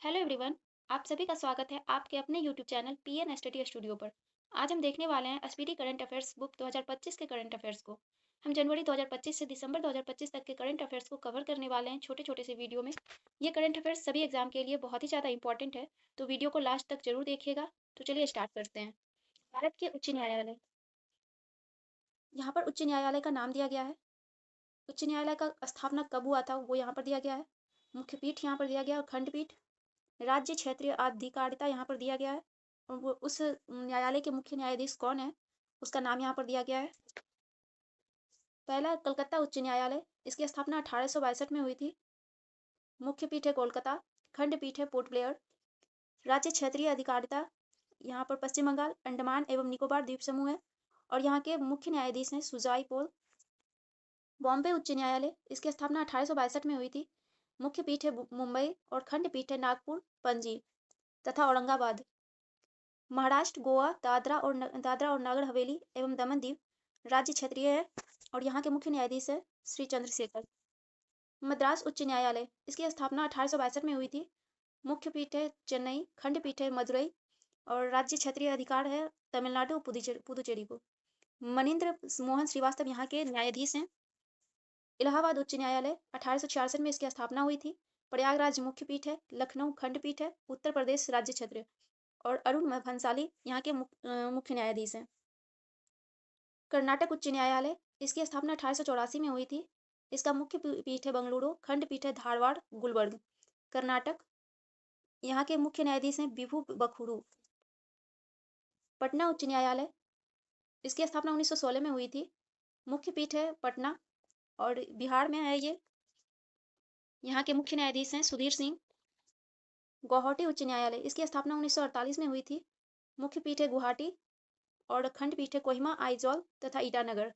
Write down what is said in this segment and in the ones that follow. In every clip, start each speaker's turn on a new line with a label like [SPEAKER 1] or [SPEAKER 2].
[SPEAKER 1] Hello everyone. आप सभी का स्वागत है आपके अपने YouTube channel PN study studio पर। आज हम देखने वाले हैं स्पीडी करंट अफेयर्स बुक 2025 के करंट अफेयर्स को। हम जनवरी 2025 से दिसंबर 2025 तक के करंट अफेयर्स को कवर करने वाले हैं छोटे छोटे से वीडियो में। ये करंट अफेयर्स सभी एग्जाम के लिए बहुत ही ज़्यादा इंपॉर्टेंट है, तो वीडियो को लास्ट तक जरूर देखिएगा। तो चलिए स्टार्ट करते हैं। भारत के उच्च न्यायालय, यहाँ पर उच्च न्यायालय का नाम दिया गया है। उच्च न्यायालय का स्थापना कब हुआ था वो यहाँ पर दिया गया है। मुख्य पीठ यहाँ पर दिया गया है और खंडपीठ। राज्य क्षेत्रीय अधिकारिता यहाँ पर दिया गया है और वो उस न्यायालय के मुख्य न्यायाधीश कौन है उसका नाम यहाँ पर दिया गया है। पहला कलकत्ता उच्च न्यायालय, इसकी स्थापना 1862 में हुई थी। मुख्य पीठ है कोलकाता, खंड पीठ है पोर्ट ब्लेयर। राज्य क्षेत्रीय अधिकारिता यहाँ पर पश्चिम बंगाल, अंडमान एवं निकोबार द्वीप समूह है और यहाँ के मुख्य न्यायाधीश हैं सुजाई पोल। बॉम्बे उच्च न्यायालय, इसकी स्थापना 1862 में हुई थी। मुख्य पीठ है मुंबई और खंड पीठ है नागपुर, पणजी तथा औरंगाबाद। महाराष्ट्र, गोवा, दादरा और नगर हवेली एवं दमन दीव राज्य क्षेत्रीय है और यहाँ के मुख्य न्यायाधीश है श्री चंद्रशेखर। मद्रास उच्च न्यायालय, इसकी स्थापना 1862 में हुई थी। मुख्य पीठ है चेन्नई, खंड पीठ है मदुरई और राज्य क्षेत्रीय अधिकार है तमिलनाडु और पुदुचेरी को। मनिंद्र मोहन श्रीवास्तव यहाँ के न्यायाधीश हैं। इलाहाबाद उच्च न्यायालय 1866 में इसकी स्थापना हुई थी। प्रयागराज मुख्य पीठ है, लखनऊ खंड पीठ है, उत्तर प्रदेश राज्य क्षेत्र और अरुण भंसाली यहाँ के मुख्य न्यायाधीश हैं। कर्नाटक उच्च न्यायालय, इसकी स्थापना 1884 में हुई थी। इसका मुख्य पीठ है बंगलुरु, खंड पीठ है धारवाड़, गुलबर्ग, कर्नाटक। यहाँ के मुख्य न्यायाधीश हैं विभू बखुड़ू। पटना उच्च न्यायालय, इसकी स्थापना 1916 में हुई थी। मुख्य पीठ है पटना और बिहार में है ये। यहाँ के मुख्य न्यायाधीश हैं सुधीर सिंह। गुवाहाटी उच्च न्यायालय, इसकी स्थापना 1948 में हुई थी। मुख्य पीठ है गुवाहाटी और खंड पीठ है कोहिमा, आइजॉल तथा ईटानगर।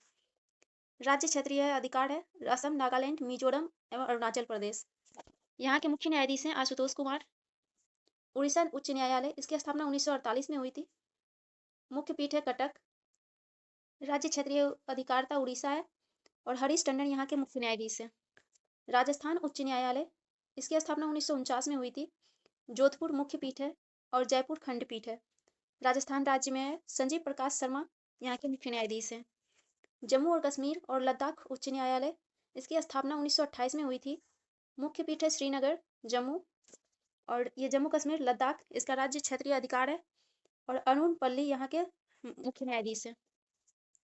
[SPEAKER 1] राज्य क्षेत्रीय अधिकार है असम, नागालैंड, मिजोरम एवं अरुणाचल प्रदेश। यहाँ के मुख्य न्यायाधीश हैं आशुतोष कुमार। उड़ीसा उच्च न्यायालय, इसकी स्थापना 1948 में हुई थी। मुख्य पीठ है कटक। राज्य क्षेत्रीय अधिकारिता उड़ीसा है और हरीश टंडन यहाँ के मुख्य न्यायाधीश हैं। राजस्थान उच्च न्यायालय, इसकी स्थापना 1949 में हुई थी। जोधपुर मुख्य पीठ है और जयपुर खंडपीठ है। राजस्थान राज्य में है। संजीव प्रकाश शर्मा यहाँ के मुख्य न्यायाधीश हैं। जम्मू और कश्मीर और लद्दाख उच्च न्यायालय, इसकी स्थापना 1928 में हुई थी। मुख्य पीठ है श्रीनगर, जम्मू और ये जम्मू कश्मीर लद्दाख इसका राज्य क्षेत्रीय अधिकार है और अरुण पल्ली यहाँ के मुख्य न्यायाधीश हैं।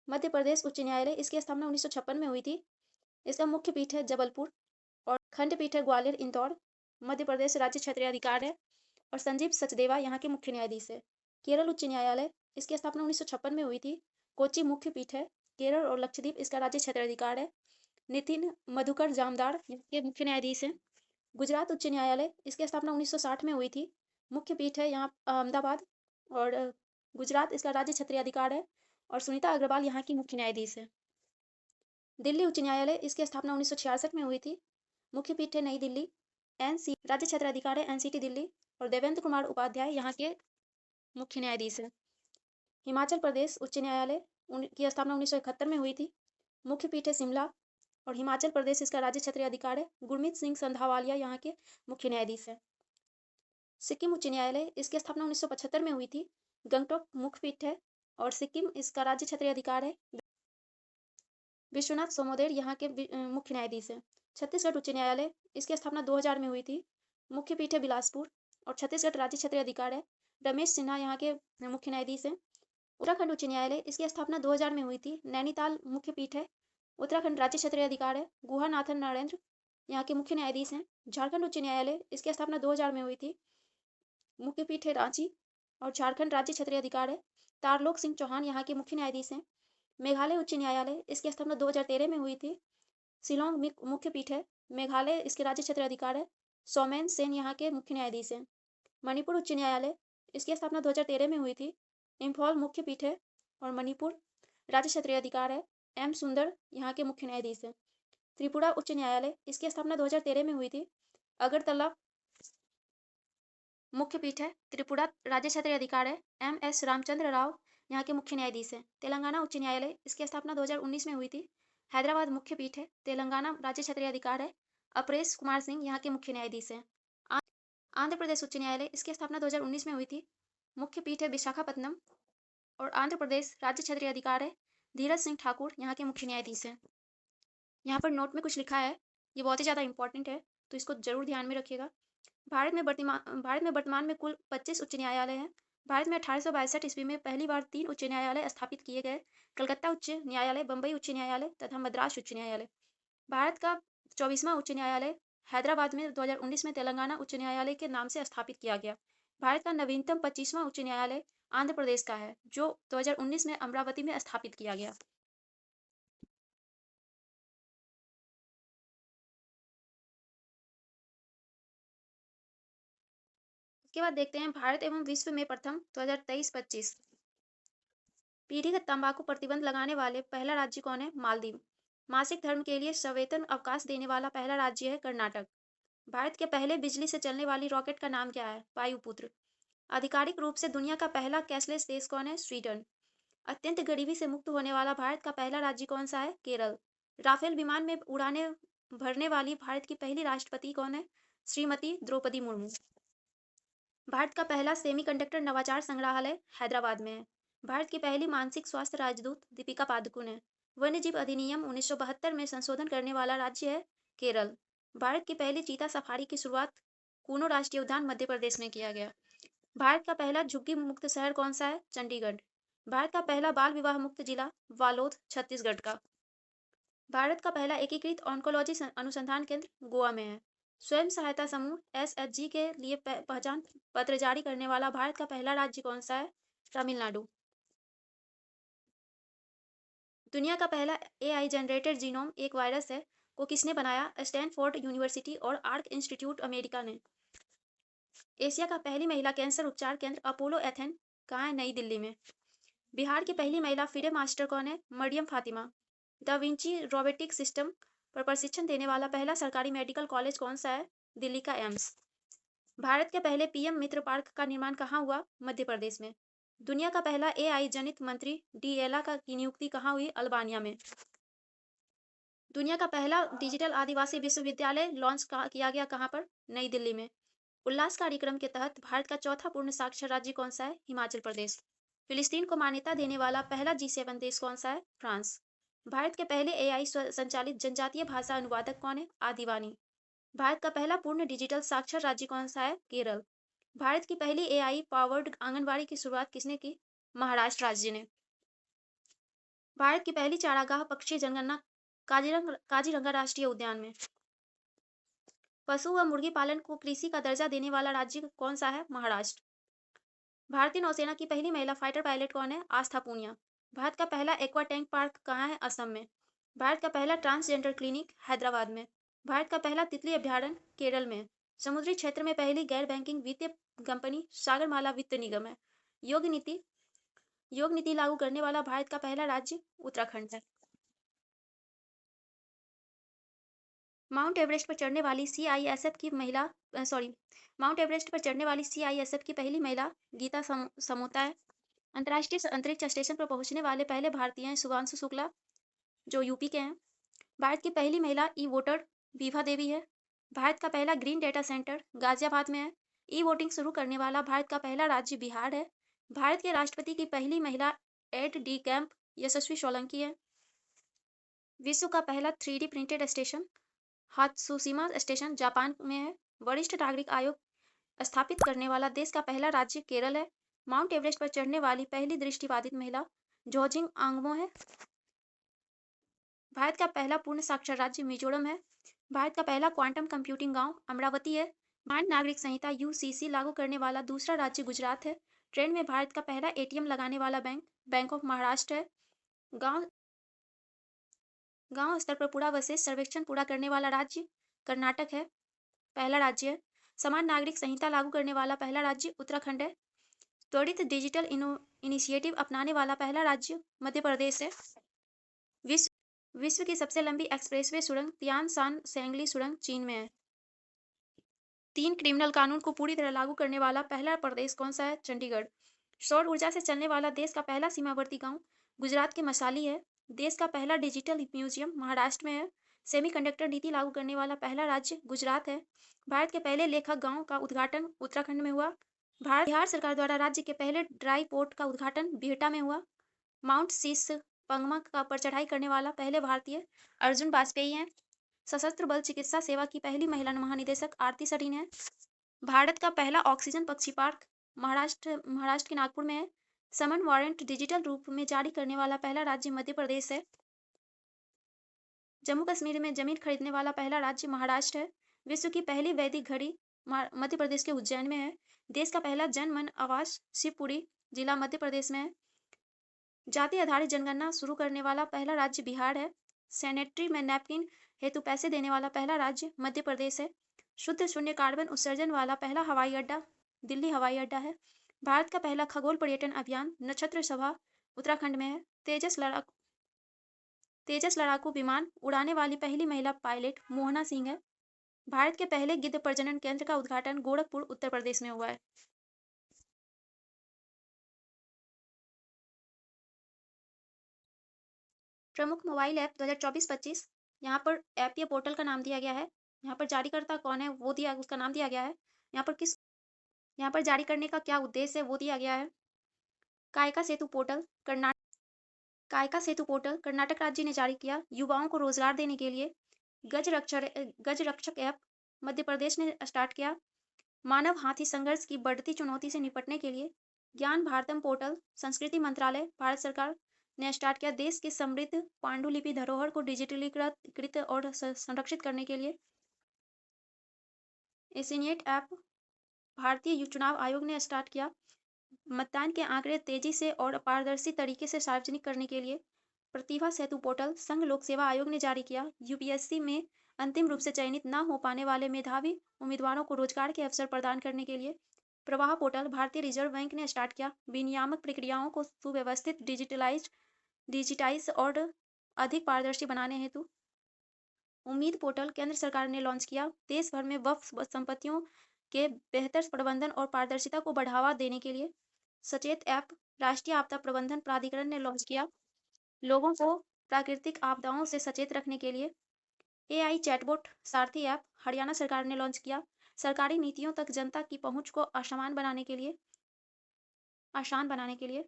[SPEAKER 1] मध्य प्रदेश उच्च न्यायालय, इसकी स्थापना 1956 में हुई थी। इसका मुख्य पीठ है जबलपुर और खंडपीठ है ग्वालियर, इंदौर। मध्य प्रदेश राज्य क्षेत्रीय अधिकार है और संजीव सचदेवा यहाँ के मुख्य न्यायाधीश है। केरल उच्च न्यायालय, इसकी स्थापना 1956 में हुई थी। कोच्चि मुख्य पीठ है। केरल और लक्षद्वीप इसका राज्य क्षेत्र अधिकार है। नितिन मधुकर जामदार यहाँ के मुख्य न्यायाधीश हैं। गुजरात उच्च न्यायालय, इसकी स्थापना 1960 में हुई थी। मुख्य पीठ है यहाँ अहमदाबाद और गुजरात इसका राज्य क्षेत्रीय अधिकार है और सुनीता अग्रवाल यहाँ की मुख्य न्यायाधीश है। दिल्ली उच्च न्यायालय, इसकी स्थापना 1966 में हुई थी। मुख्य पीठ है नई दिल्ली। एनसी राज्य क्षेत्र अधिकार है एनसीटी दिल्ली और देवेंद्र कुमार उपाध्याय यहाँ के मुख्य न्यायाधीश हैं। हिमाचल प्रदेश उच्च न्यायालय की स्थापना 1971 में हुई थी। मुख्य पीठ है शिमला और हिमाचल प्रदेश इसका राज्य क्षेत्रीय अधिकार है। गुरमीत सिंह संधावालिया यहाँ के मुख्य न्यायाधीश हैं। सिक्किम उच्च न्यायालय, इसकी स्थापना 1975 में हुई थी। गंगटोक मुख्य पीठ है और सिक्किम इसका राज्य क्षेत्रीय अधिकार है। विश्वनाथ सोमोदेर यहाँ के मुख्य न्यायाधीश हैं। छत्तीसगढ़ उच्च न्यायालय, इसकी स्थापना 2000 में हुई थी। मुख्य पीठ है बिलासपुर और छत्तीसगढ़ राज्य क्षेत्रीय अधिकार है। रमेश सिन्हा यहाँ के मुख्य न्यायाधीश हैं। उत्तराखंड उच्च न्यायालय, इसकी स्थापना 2000 में हुई थी। नैनीताल मुख्य पीठ है। उत्तराखंड राज्य क्षेत्रीय अधिकार है। गुहानाथन नरेंद्र यहाँ के मुख्य न्यायाधीश हैं। झारखंड उच्च न्यायालय, इसकी स्थापना 2000 में हुई थी। मुख्य पीठ है रांची और झारखंड राज्य क्षेत्रीय अधिकार है। तारलोक सिंह चौहान यहाँ के मुख्य न्यायाधीश हैं। मेघालय उच्च न्यायालय, इसकी स्थापना 2013 में हुई थी। शिलोंग मुख्य पीठ है। मेघालय इसके राज्य क्षेत्र अधिकार है। सोमेन सेन यहाँ के मुख्य न्यायाधीश हैं। मणिपुर उच्च न्यायालय, इसकी स्थापना 2013 में हुई थी। इम्फॉल मुख्य पीठ है और मणिपुर राज्य क्षेत्रीय अधिकार है। एम सुंदर यहाँ के मुख्य न्यायाधीश हैं। त्रिपुरा उच्च न्यायालय, इसकी स्थापना 2013 में हुई थी। अगरतला मुख्य पीठ है। त्रिपुरा राज्य क्षेत्रीय अधिकार है। एम एस रामचंद्र राव यहाँ के मुख्य न्यायाधीश हैं। तेलंगाना उच्च न्यायालय, इसकी स्थापना 2019 में हुई थी। हैदराबाद मुख्य पीठ है। तेलंगाना राज्य क्षेत्रीय अधिकार है। अपरेश कुमार सिंह यहाँ के मुख्य न्यायाधीश हैं। आंध्र प्रदेश उच्च न्यायालय, इसकी स्थापना 2019 में हुई थी। मुख्य पीठ है विशाखापत्तनम और आंध्र प्रदेश राज्य क्षेत्रीय अधिकार है। धीरज सिंह ठाकुर यहाँ के मुख्य न्यायाधीश हैं। यहाँ पर नोट में कुछ लिखा है, ये बहुत ही ज़्यादा इंपॉर्टेंट है, तो इसको जरूर ध्यान में रखिएगा। भारत में वर्तमान में कुल 25 उच्च न्यायालय हैं। भारत में 1862 ईस्वी में पहली बार 3 उच्च न्यायालय स्थापित किए गए, कलकत्ता उच्च न्यायालय, बम्बई उच्च न्यायालय तथा मद्रास उच्च न्यायालय। भारत का 24वां उच्च न्यायालय हैदराबाद में 2019 में तेलंगाना उच्च न्यायालय के नाम से स्थापित किया गया। भारत का नवीनतम 25वां उच्च न्यायालय आंध्र प्रदेश का है, जो 2019 में अमरावती में स्थापित किया गया। उसके बाद देखते हैं भारत एवं विश्व में प्रथम 2023-25 पीढ़ीगत तंबाकू प्रतिबंध लगाने वाले पहला राज्य कौन है? मालदीव। मासिक धर्म के लिए सवेतन अवकाश देने वाला पहला राज्य है कर्नाटक। भारत के पहले बिजली से चलने वाली रॉकेट का नाम क्या है? वायुपुत्र। आधिकारिक रूप से दुनिया का पहला कैशलेस देश कौन है? स्वीडन। अत्यंत गरीबी से मुक्त होने वाला भारत का पहला राज्य कौन सा है? केरल। राफेल विमान में उड़ाने भरने वाली भारत की पहली राष्ट्रपति कौन है? श्रीमती द्रौपदी मुर्मू। भारत का पहला सेमीकंडक्टर नवाचार संग्रहालय हैदराबाद में है। भारत की पहली मानसिक स्वास्थ्य राजदूत दीपिका पादुकोण है। वन्यजीव अधिनियम 1972 में संशोधन करने वाला राज्य है केरल। भारत की पहली चीता सफारी की शुरुआत कूनो राष्ट्रीय उद्यान मध्य प्रदेश में किया गया। भारत का पहला झुग्गी मुक्त शहर कौन सा है? चंडीगढ़। भारत का पहला बाल विवाह मुक्त जिला वालोद छत्तीसगढ़ का। भारत का पहला एकीकृत ऑन्कोलॉजी अनुसंधान केंद्र गोवा में है। स्वयं सहायता समूह एसएचजी के लिए पहचान पत्र जारी करने वाला भारत का पहला राज्य कौन सा है? तमिलनाडु। दुनिया का पहला एआई जनरेटेड जीनोम एक वायरस है को किसने बनाया? स्टैनफोर्ड यूनिवर्सिटी और आर्क इंस्टीट्यूट अमेरिका ने। एशिया का पहली महिला कैंसर उपचार केंद्र अपोलो एथेन कहाँ है? नई दिल्ली में। बिहार की पहली महिला फिडे मास्टर कौन है? Maryam Fatima. Da Vinci robotic system पर प्रशिक्षण देने वाला पहला सरकारी मेडिकल कॉलेज कौन सा है? दिल्ली का एम्स। भारत के पहले पीएम मित्र पार्क का निर्माण कहाँ हुआ? मध्य प्रदेश में। दुनिया का पहला एआई जनित मंत्री डीएला की नियुक्ति कहाँ हुई? अल्बानिया में। दुनिया का पहला डिजिटल आदिवासी विश्वविद्यालय लॉन्च किया गया कहाँ पर? नई दिल्ली में। उल्लास कार्यक्रम के तहत भारत का चौथा पूर्ण साक्षर राज्य कौन सा है? हिमाचल प्रदेश। फिलिस्तीन को मान्यता देने वाला पहला G7 देश कौन सा है? फ्रांस। भारत के पहले एआई संचालित जनजातीय भाषा अनुवादक कौन है? आदिवानी। भारत का पहला पूर्ण डिजिटल साक्षर राज्य कौन सा है? केरल। भारत की पहली एआई पावर्ड आंगनबाड़ी की शुरुआत किसने की? महाराष्ट्र राज्य ने। भारत की पहली चारागाह पक्षी जनगणना काजीरंगा राष्ट्रीय उद्यान में। पशु व मुर्गी पालन को कृषि का दर्जा देने वाला राज्य कौन सा है? महाराष्ट्र। भारतीय नौसेना की पहली महिला फाइटर पायलट कौन है? आस्था पूनिया। भारत का पहला एक्वा टैंक पार्क कहाँ है? असम में। भारत का पहला ट्रांसजेंडर क्लिनिक हैदराबाद में। भारत का पहला तितली अभ्यारण्य केरल में। समुद्री क्षेत्र में पहली गैर बैंकिंग वित्तीय कंपनी सागरमाला वित्त निगम है। योग नीति लागू करने वाला भारत का पहला राज्य उत्तराखंड है। माउंट एवरेस्ट पर चढ़ने वाली सीआईएसएफ की पहली महिला गीता समोता है। अंतर्राष्ट्रीय अंतरिक्ष स्टेशन पर पहुंचने वाले पहले भारतीय हैं शुभांशु शुक्ला, जो यूपी के हैं। भारत की पहली महिला ई वोटर विभा देवी है। भारत का पहला ग्रीन डेटा सेंटर गाजियाबाद में है। ई वोटिंग शुरू करने वाला भारत का पहला राज्य बिहार है। भारत के राष्ट्रपति की पहली महिला aide de camp Yashasvi Solanki है। विश्व का पहला 3D printed station Hatsushima station Japan में है। वरिष्ठ नागरिक आयोग स्थापित करने वाला देश का पहला राज्य केरल है। माउंट एवरेस्ट पर चढ़ने वाली पहली दृष्टिबाधित महिला जोजिंग आंगमो है। भारत का पहला पूर्ण साक्षर राज्य मिजोरम है। भारत का पहला क्वांटम कंप्यूटिंग गांव अमरावती है। मानव नागरिक संहिता यूसीसी लागू करने वाला दूसरा राज्य गुजरात है। ट्रेन में भारत का पहला एटीएम लगाने वाला बैंक बैंक ऑफ महाराष्ट्र है। गांव गांव स्तर पर पुरावशेष सर्वेक्षण पूरा करने वाला राज्य कर्नाटक है, पहला राज्य है। समान नागरिक संहिता लागू करने वाला पहला राज्य उत्तराखंड है। त्वरित डिजिटल इनिशिएटिव अपनाने वाला पहला राज्य मध्य प्रदेश है। विश्व की सबसे लंबी एक्सप्रेसवे सुरंग तियान सान सेंगली सुरंग चीन में है। 3 क्रिमिनल कानून को पूरी तरह लागू करने वाला पहला प्रदेश कौन सा है? चंडीगढ़। सौर ऊर्जा से चलने वाला देश का पहला सीमावर्ती गांव गुजरात के मसाली है। देश का पहला डिजिटल म्यूजियम महाराष्ट्र में है। सेमीकंडक्टर नीति लागू करने वाला पहला राज्य गुजरात है। भारत के पहले लेखक गांव का उद्घाटन उत्तराखंड में हुआ। बिहार सरकार द्वारा राज्य के पहले ड्राई पोर्ट का उद्घाटन बिहटा में हुआ। माउंट शीश पंगमा का पर चढ़ाई करने वाला पहले भारतीय अर्जुन वाजपेयी हैं। सशस्त्र बल चिकित्सा सेवा की पहली महिला महानिदेशक आरती सरीन है। भारत का पहला ऑक्सीजन पक्षी पार्क महाराष्ट्र के नागपुर में है। समन वारंट डिजिटल रूप में जारी करने वाला पहला राज्य मध्य प्रदेश है। जम्मू कश्मीर में जमीन खरीदने वाला पहला राज्य महाराष्ट्र है। विश्व की पहली वैदिक घड़ी मध्य प्रदेश के उज्जैन में है। देश का पहला जन मन आवास शिवपुरी जिला मध्य प्रदेश में है। जाति आधारित जनगणना शुरू करने वाला पहला राज्य बिहार है। सैनिटरी में नैपकिन हेतु पैसे देने वाला पहला राज्य मध्य प्रदेश है। शुद्ध शून्य कार्बन उत्सर्जन वाला पहला हवाई अड्डा दिल्ली हवाई अड्डा है। भारत का पहला खगोल पर्यटन अभियान नक्षत्र सभा उत्तराखंड में है। तेजस लड़ाकू विमान उड़ाने वाली पहली महिला पायलट मोहना सिंह है। भारत के पहले गिद्ध प्रजनन केंद्र का उद्घाटन गोरखपुर उत्तर प्रदेश में हुआ है। प्रमुख मोबाइल ऐप 2024-25। यहाँ पर ऐप या पोर्टल का नाम दिया गया है। यहाँ पर जारीकर्ता कौन है वो दिया उसका नाम दिया गया है। यहाँ पर जारी करने का क्या उद्देश्य है वो दिया गया है। कायका सेतु पोर्टल कर्नाटक राज्य ने जारी किया। युवाओं को रोजगार देने के लिए गज रक्षक ऐप मध्य प्रदेश ने स्टार्ट किया। मानव हाथी संघर्ष की बढ़ती चुनौती से निपटने के लिए ज्ञान भारतम पोर्टल संस्कृति मंत्रालय भारत सरकार ने स्टार्ट किया। देश की समृद्ध पांडुलिपि धरोहर को डिजिटलीकृत और संरक्षित करने के लिए एसिनियट ऐप भारतीय चुनाव आयोग ने स्टार्ट किया। मतदान के आंकड़े तेजी से और पारदर्शी तरीके से सार्वजनिक करने के लिए प्रतिभा सेतु पोर्टल संघ लोक सेवा आयोग ने जारी किया। यूपीएससी में अंतिम रूप से चयनित न हो पाने वाले मेधावी उम्मीदवारों को रोजगार के अवसर प्रदान करने के लिए प्रवाह पोर्टल भारतीय रिजर्व बैंक ने स्टार्ट किया। विनियामक प्रक्रियाओं को सुव्यवस्थित डिजिटाइज और अधिक पारदर्शी बनाने हेतु उम्मीद पोर्टल केंद्र सरकार ने लॉन्च किया। देश भर में वक्फ संपत्तियों के बेहतर प्रबंधन और पारदर्शिता को बढ़ावा देने के लिए सचेत ऐप राष्ट्रीय आपदा प्रबंधन प्राधिकरण ने लॉन्च किया। लोगों को प्राकृतिक आपदाओं से सचेत रखने के लिए एआई चैटबॉट सारथी ऐप हरियाणा सरकार ने लॉन्च किया। सरकारी नीतियों तक जनता की पहुंच को आसान बनाने के लिए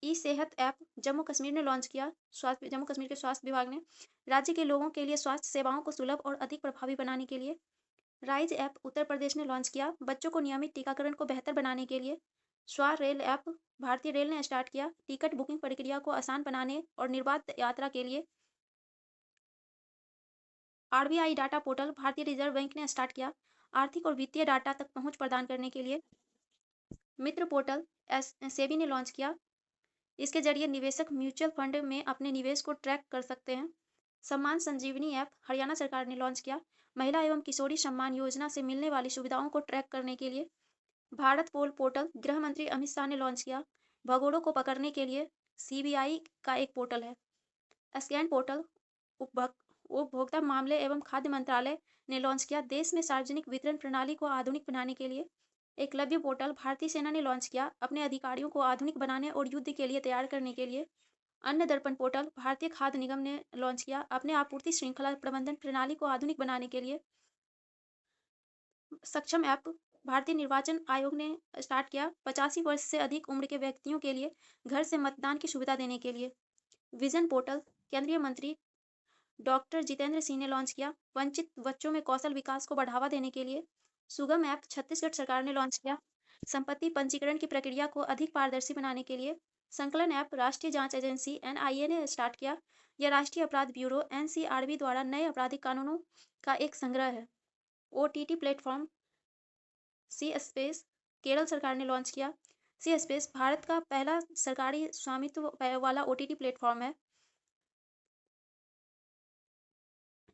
[SPEAKER 1] ई सेहत ऐप जम्मू कश्मीर ने लॉन्च किया। जम्मू कश्मीर के स्वास्थ्य विभाग ने राज्य के लोगों के लिए स्वास्थ्य सेवाओं को सुलभ और अधिक प्रभावी बनाने के लिए राइज ऐप उत्तर प्रदेश ने लॉन्च किया। बच्चों को नियमित टीकाकरण को बेहतर बनाने के लिए स्वा रेल ऐप भारतीय रेल ने स्टार्ट किया। टिकट बुकिंग प्रक्रिया को आसान बनाने और निर्बाध यात्रा के लिए आरबीआई डाटा पोर्टल भारतीय रिजर्व बैंक ने स्टार्ट किया। आर्थिक और वित्तीय डाटा तक पहुंच प्रदान करने के लिए मित्र पोर्टल सेबी ने लॉन्च किया। इसके जरिए निवेशक म्यूचुअल फंड में अपने निवेश को ट्रैक कर सकते हैं। सम्मान संजीवनी ऐप हरियाणा सरकार ने लॉन्च किया। महिला एवं किशोरी सम्मान योजना से मिलने वाली सुविधाओं को ट्रैक करने के लिए भारत पोल पोर्टल गृह मंत्री अमित शाह ने लॉन्च किया। भगोड़ों को पकड़ने के लिए सीबीआई का एक पोर्टल है। स्कैन पोर्टल उपभोक्ता मामले एवं खाद्य मंत्रालय ने लॉन्च किया। देश में सार्वजनिक वितरण प्रणाली को आधुनिक बनाने के लिए एकलव्य पोर्टल भारतीय सेना ने लॉन्च किया। अपने अधिकारियों को आधुनिक बनाने और युद्ध के लिए तैयार करने के लिए अन्न दर्पण पोर्टल भारतीय खाद्य निगम ने लॉन्च किया। अपने आपूर्ति श्रृंखला प्रबंधन प्रणाली को आधुनिक बनाने के लिए सक्षम ऐप भारतीय निर्वाचन आयोग ने स्टार्ट किया। 85 वर्ष से अधिक उम्र के व्यक्तियों के लिए घर से मतदान की सुविधा देने के लिए विजन पोर्टल केंद्रीय मंत्री डॉक्टर जितेंद्र सिंह ने लॉन्च किया। वंचित बच्चों में कौशल विकास को बढ़ावा देने के लिए सुगम ऐप छत्तीसगढ़ सरकार ने लॉन्च किया। संपत्ति पंजीकरण की प्रक्रिया को अधिक पारदर्शी बनाने के लिए संकलन ऐप राष्ट्रीय जांच एजेंसी एनआईए ने स्टार्ट किया। यह राष्ट्रीय अपराध ब्यूरो एनसीआरबी द्वारा नए आपराधिक कानूनों का एक संग्रह है। ओटीटी प्लेटफॉर्म सी स्पेस केरल सरकार ने लॉन्च किया। सी स्पेस भारत का पहला सरकारी स्वामित्व वाला ओटीटी प्लेटफॉर्म है।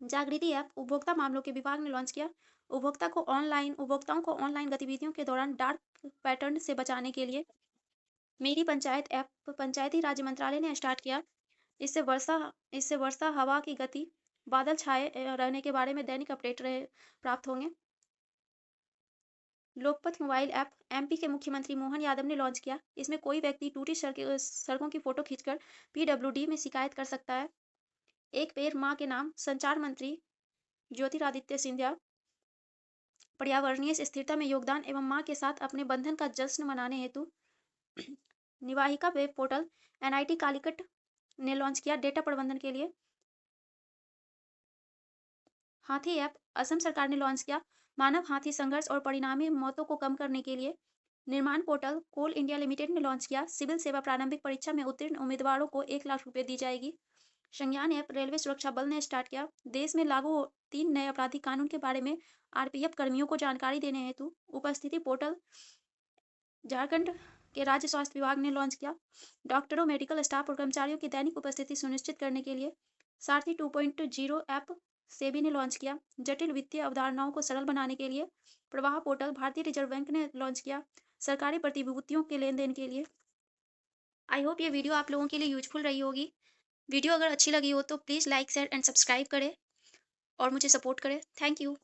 [SPEAKER 1] जागृति ऐप उपभोक्ता मामलों के विभाग ने लॉन्च किया। उपभोक्ताओं को ऑनलाइन गतिविधियों के दौरान डार्क पैटर्न से बचाने के लिए मेरी पंचायत ऐप पंचायती राज मंत्रालय ने स्टार्ट किया। इससे वर्षा हवा की गति बादल छाए रहने के बारे में दैनिक अपडेट प्राप्त होंगे। लोकपथ मोबाइल ऐप एमपी के मुख्यमंत्री मोहन यादव ने लॉन्च किया। इसमें कोई व्यक्ति टूटी सड़कों की फोटो खींचकर पीडब्ल्यूडी में शिकायत कर सकता है। एक पेड़ मां के नाम संचार मंत्री ज्योतिरादित्य सिंधिया पर्यावरणीय स्थिरता में योगदान एवं मां के साथ अपने बंधन का जश्न मनाने हेतु निवाहिका वेब पोर्टल एनआईटी कालीकट ने लॉन्च किया डेटा प्रबंधन के लिए। हाथी ऐप असम सरकार ने लॉन्च किया मानव हाथी संघर्ष और परिणामी मौतों को कम करने के लिए। निर्माण पोर्टल कोल इंडिया लिमिटेड ने लॉन्च किया सिविल सेवा प्रारंभिक परीक्षा में उत्तीर्ण उम्मीदवारों को 1 लाख रुपए दी जाएगी। संज्ञान ऐप रेलवे सुरक्षा बल ने स्टार्ट किया देश में लागू 3 नए आपराधिक कानून के बारे में आरपीएफ कर्मियों को जानकारी देने हेतु उपस्थिति पोर्टल झारखंड के राज्य स्वास्थ्य विभाग ने लॉन्च किया डॉक्टरों मेडिकल स्टाफ और कर्मचारियों की दैनिक उपस्थिति सुनिश्चित करने के लिए। सारथी 2.0 ऐप सेबी ने लॉन्च किया जटिल वित्तीय अवधारणाओं को सरल बनाने के लिए। प्रवाह पोर्टल भारतीय रिजर्व बैंक ने लॉन्च किया सरकारी प्रतिभूतियों के लेन देन के लिए। आई होप ये वीडियो आप लोगों के लिए यूजफुल रही होगी। वीडियो अगर अच्छी लगी हो तो please like share and subscribe करें और मुझे सपोर्ट करें। Thank you.